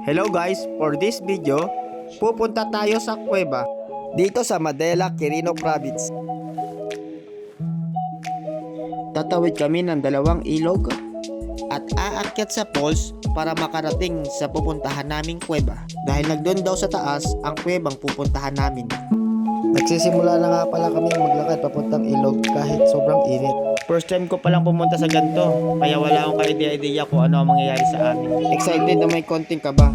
Hello guys, for this video, pupunta tayo sa kuweba dito sa Madela, Quirino Province. Tatawid kami ng dalawang ilog at aakyat sa falls para makarating sa pupuntahan naming kuweba. Dahil nagdoon daw sa taas ang kuwebang pupuntahan namin. Nagsisimula na nga pala kami maglakad papuntang ilog kahit sobrang init. First time ko palang pumunta sa ganito, kaya wala akong ka-idea kung ano ang mangyayari sa amin. Excited na may konting kaba.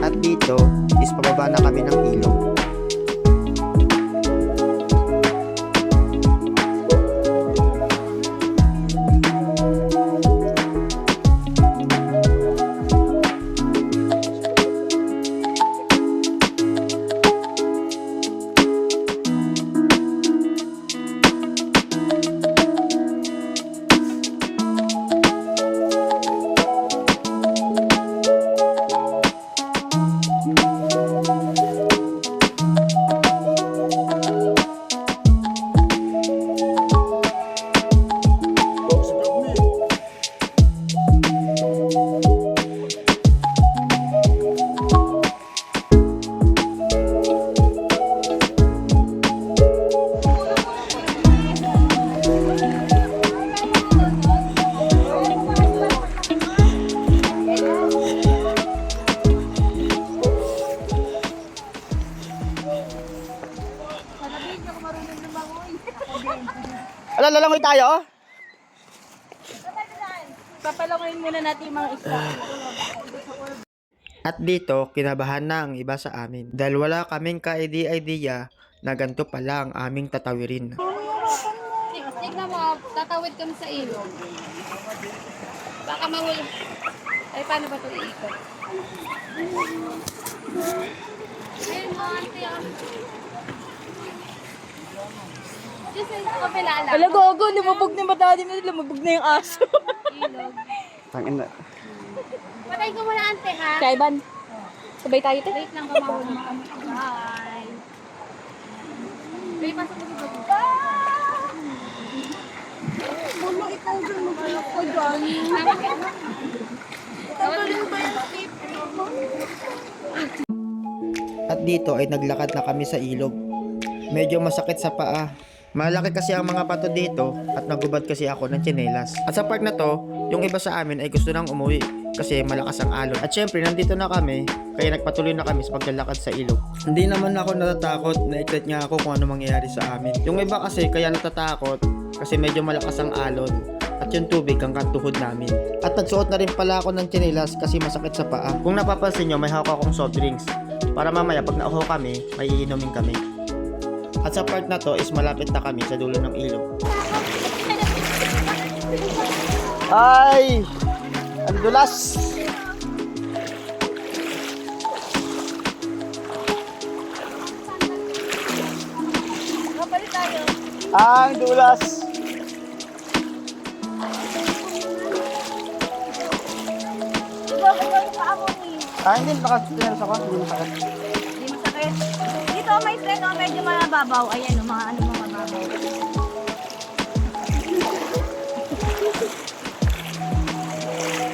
At dito is pababa na kami ng ilog. Lalangoy tayo? Papalangoyin muna natin yung mga isda. At dito, kinabahan na ang iba sa amin. Dahil wala kaming ka-idea na ganito pala ang aming tatawirin. Tignan mo, tatawid kami sa ilog. Baka mahuli. Ay, paano ba ito iikot? Ayun mo, ante. Diyos, ay kapilala. Wala gogo, lumabog na yung matadi na, lumabog na yung aso. Ilog. Tangin na. Patay ko muna, ante, ha? Kaya Ivan, sabay tayo te. Wait lang, kamahuli mo kami. Bye. Wait, pasok mo dito. Mama, ikaw dyan, mag-alak ka dyan. Tawalin ba yung tip? At dito ay naglakad na kami sa ilog. Medyo masakit sa paa. Malaki kasi ang mga bato dito at nagubad kasi ako ng tsinelas. At sa park na to, yung iba sa amin ay gusto nang umuwi kasi malakas ang alon. At syempre nandito na kami kaya nagpatuloy na kami sa paglalakad sa ilog. Hindi naman ako natatakot, na-excite nga ako kung ano mangyayari sa amin. Yung iba kasi kaya natatakot kasi medyo malakas ang alon at yung tubig ang katuhod namin. At nagsuot na rin pala ako ng tsinelas kasi masakit sa paa. Kung napapansin nyo, may hawak akong soft drinks para mamaya pag nauho kami, may iinumin kami. At sa part na to is malapit na kami sa dulo ng ilog. Ay! Ang dulas! Kapali tayo. Ang dulas! Bakit yung paa mo ni? Hindi nakatinelas ako. Hindi masakit. Hindi masakit. Dito may stress, medyo mababaw. Ayan, mga ano mga mababaw.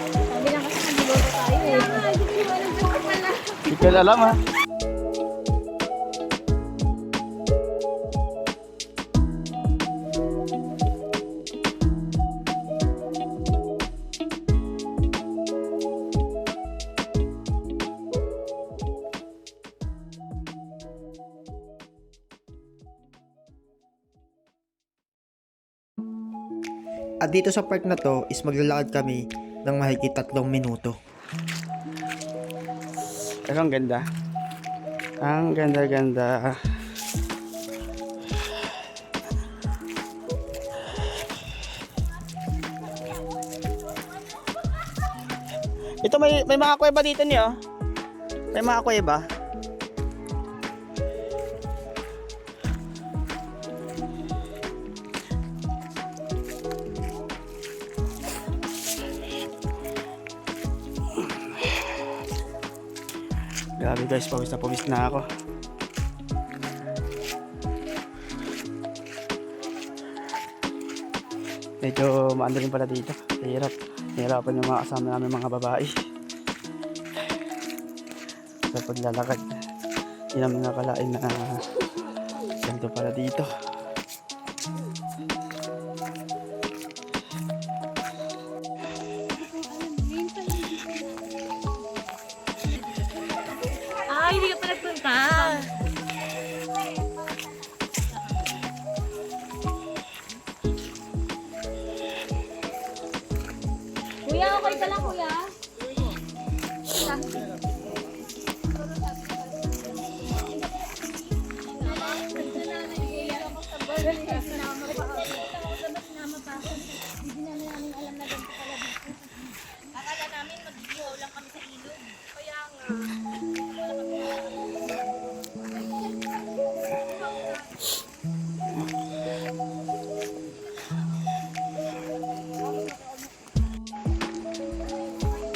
Sabi lang kasi nagluluto tayo eh. Hindi ko alam dyan pala. Hindi ko alam ha. At dito sa park na to is maglalakad kami ng mahigit 3 minuto. Pero ang ganda. Ang ganda-ganda. Ito may mga kuweba dito niyo. May mga kuweba. Grabe guys, pawis na ako. Medyo maano rin pala dito. Hirapan yung mga kasama namin mga babae. Sa paglalakad. Hindi namin nakalain na ganito pala dito. Ay, hindi ka pa nagpunta. Kuya, okay ka lang, kuya?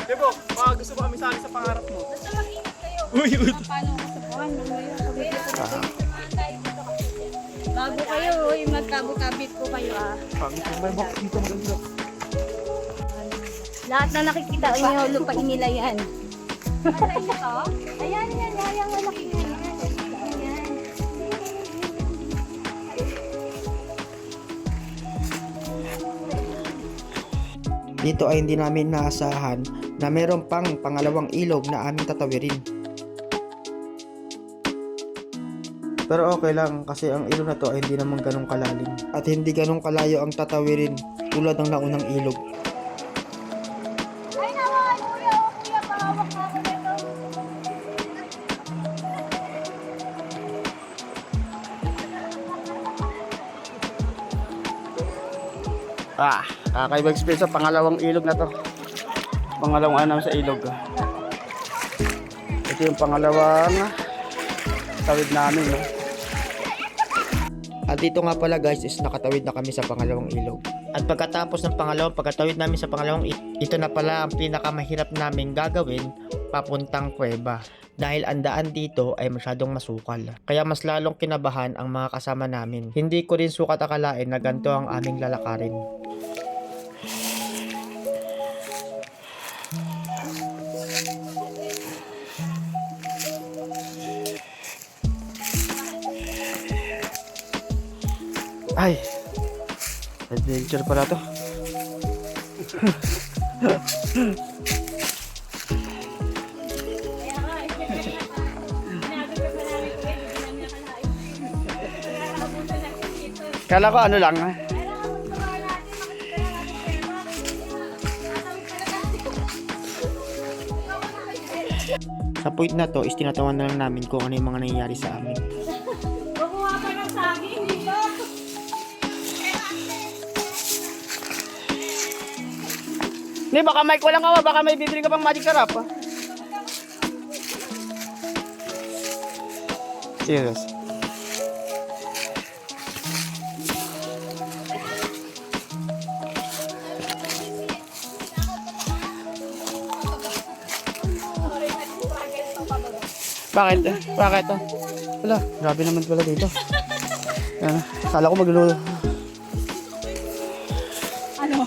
Bebo, baka gusto mo kami sali sa pangarap mo. Uy, uy. Bago kayo, magkabot-kabit ko kayo Pangit mo, may box dito maganda. Lahat na nakikita niyo, lupain nila yan. Ayan, yang malaki yan. Ayan. Dito ay hindi namin naasahan na meron pang pangalawang ilog na aming tatawirin. Pero okay lang kasi ang ilog na to ay hindi naman ganong kalalim at hindi ganong kalayo ang tatawirin tulad ng naunang ilog. Ay naman, kuya, pahawak na ako nito. Kakaiba experience sa pangalawang ilog na to. Pangalawang ano sa ilog. Ito yung pangalawang tawid namin. No? At dito nga pala guys is nakatawid na kami sa pangalawang ilog. At pagkatapos ng pangalawang pagkatawid namin sa pangalawang ilog, ito na pala ang pinakamahirap namin gagawin papuntang kuweba. Dahil ang daan dito ay masyadong masukal. Kaya mas lalong kinabahan ang mga kasama namin. Hindi ko rin sukat akalain na ganito ang aming lalakarin. Ay, adventure pala to. Kala ko ano lang. Sa point na to is tinatawan na lang namin kung ano yung mga nangyayari sa amin. Kukuha ka ng saging dito. Hindi, baka may kulang ka, baka may bibili ka pang magic sarap. Serious. Bakit? Bakit? Wala, grabe naman pala dito. Yan, kala ko magluluto. Ano?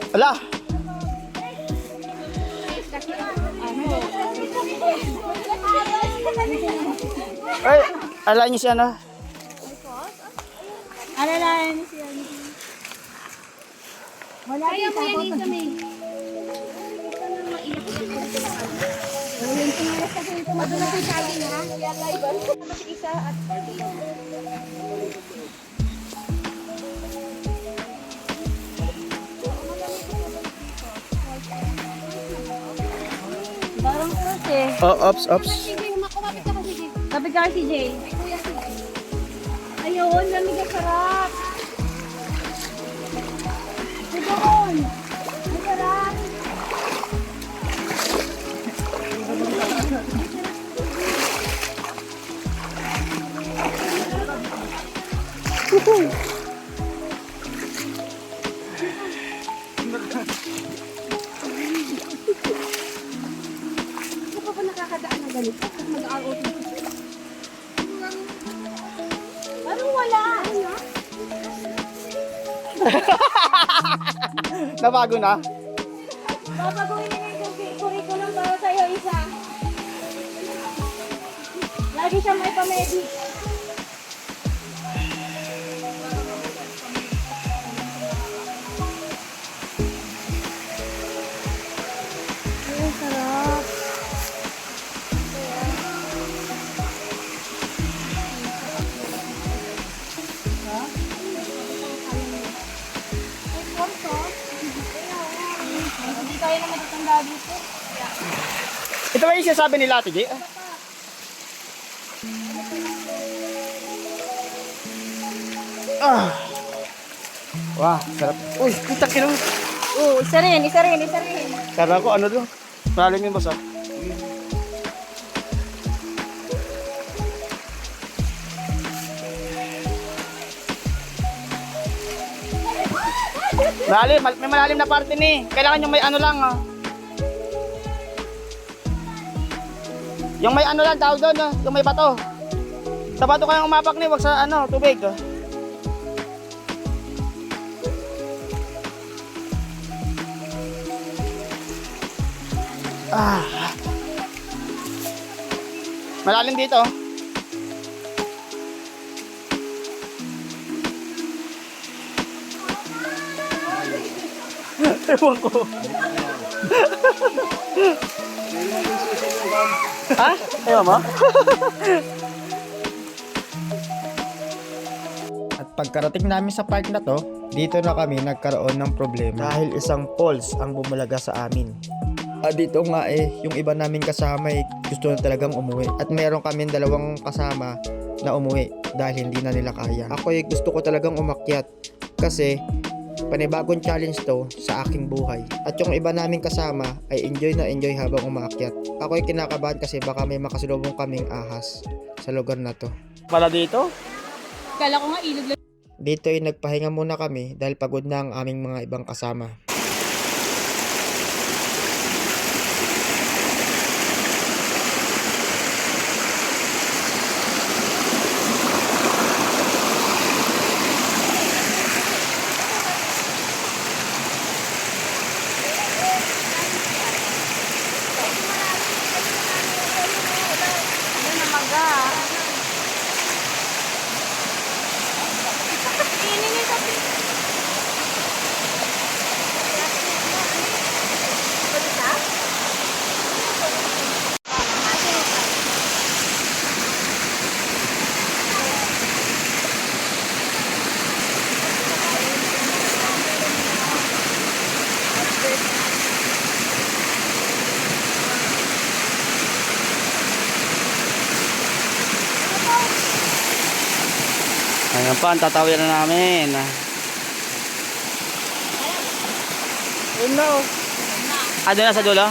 Wala! Ay, ala niyo siya na. Alalayan niyo siya. Wala Kaya mo yan yung kami. Parang cross eh. Oh, ops. Sige, kumapit ka kasi. Sabi ka si Jay. Ayun, lamig ang sarap. Sigurun. Ang sarap. Anong wala? Nabago na? Babaguhin na yung curriculum para sa'yo isa. Lagi siya may pamedi. Ay, sarap. Hindi tayo na matatanda dito. Ito ba yung sinasabi nila, Ate J? Ah. Wah, sarap. Uy, kita kinong. Isa rin, isa rin, isa rin. Kala ko ano doon. Malalim yung basa. Malalim, may malalim na parte ni. Kailangan yung may ano lang. Yung may ano lang, tawag doon. Yung may bato. Sa bato kayong umapak ni, wag sa ano, tubig. Ah. Malalim dito. Ewan ko. Ha? Ewan mo? At pagkarating namin sa park na to, dito na kami nagkaroon ng problema dahil isang poles ang bumulaga sa amin. At dito nga yung iba namin kasama gusto na talagang umuwi. At meron kami dalawang kasama na umuwi dahil hindi na nila kaya. Ako gusto ko talagang umakyat kasi panibagong challenge to sa aking buhay. At yung iba namin kasama ay enjoy na enjoy habang umaakyat. Ako kinakabahan kasi baka may makasalubong kaming ahas sa lugar na to. Pala dito? Kala ko nga ilog lang. Dito ay nagpahinga muna kami dahil pagod na ang aming mga ibang kasama. Ayan pa, ang tatawin na namin. Doon na sa dulo?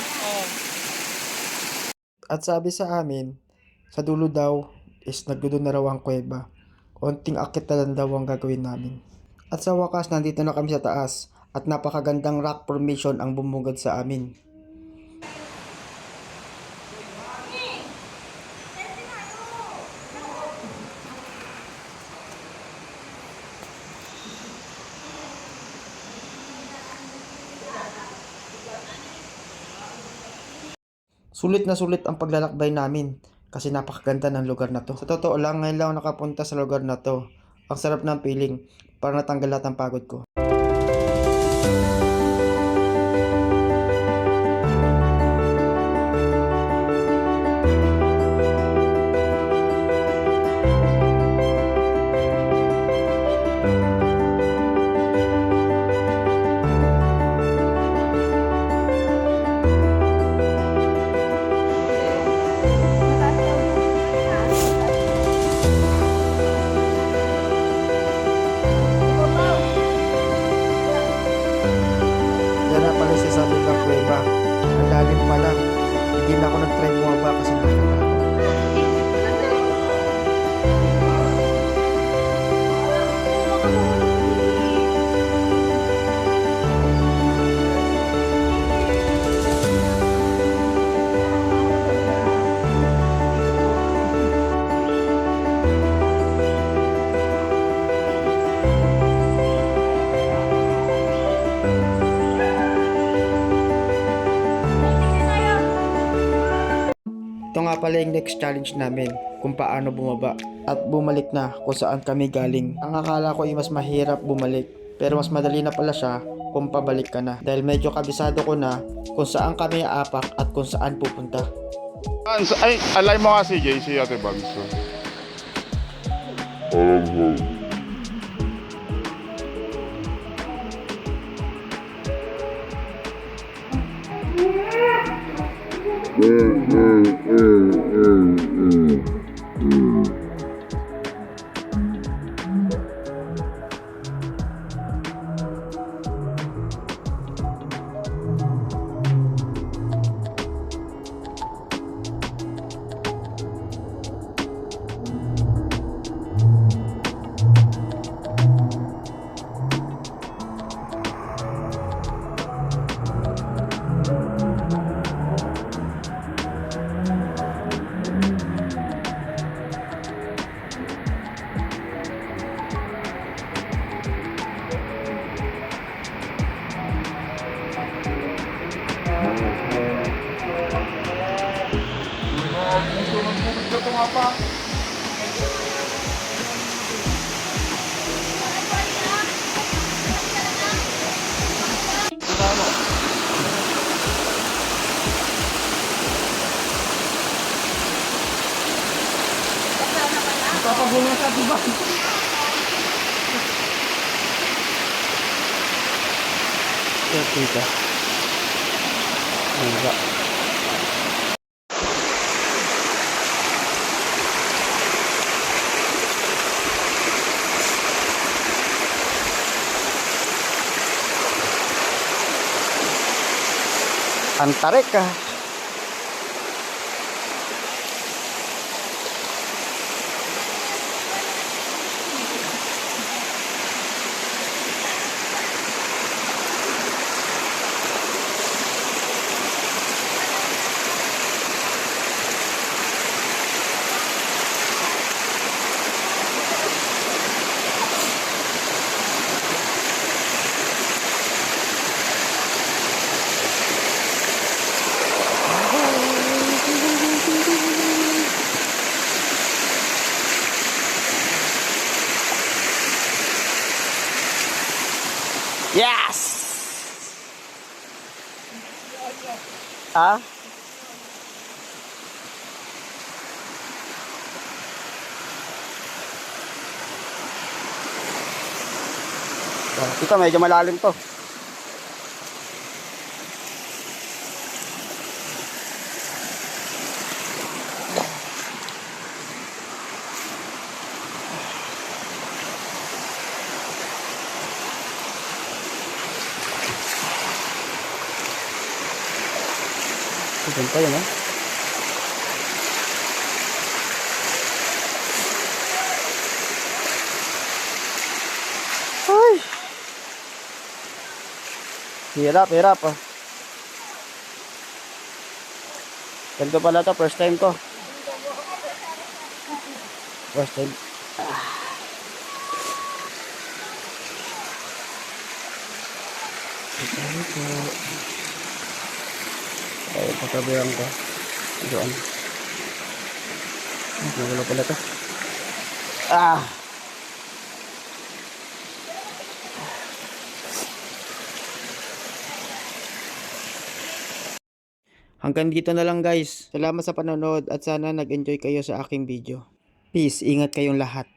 At sabi sa amin, sa dulo daw is nagdudo na raw ang kuweba. Onting akit na lang daw ang gagawin namin. At sa wakas, nandito na kami sa taas at napakagandang rock formation ang bumugad sa amin. Sulit na sulit ang paglalakbay namin kasi napakaganda ng lugar na to. Sa totoo lang, ngayon lang ako nakapunta sa lugar na to. Ang sarap ng feeling, parang natanggal lahat ng pagod ko. Yan na pala si sabi ng kuweba. Ang lalim pala. Hindi na ako nag-try bumaba kasi nakakatawa. nga pala yung next challenge namin, kung paano bumaba at bumalik na kung saan kami galing. Ang akala ko ay mas mahirap bumalik, pero mas madali na pala siya kung pabalik ka na. Dahil medyo kabisado ko na kung saan kami aapak at kung saan pupunta. Ay, alay mo nga si Jay, si Ate Bags. Tita. Ano ang tarik ka. Yes! Ah? Ito medyo malalim to. Ito pa yun, Ay! Hirap, hirap Ganito pala to, first time ko. First time. Ito. Ay, patabihan ko. Doon. Wala pala to. Hanggang dito na lang guys. Salamat sa panonood at sana nag-enjoy kayo sa aking video. Peace, ingat kayong lahat.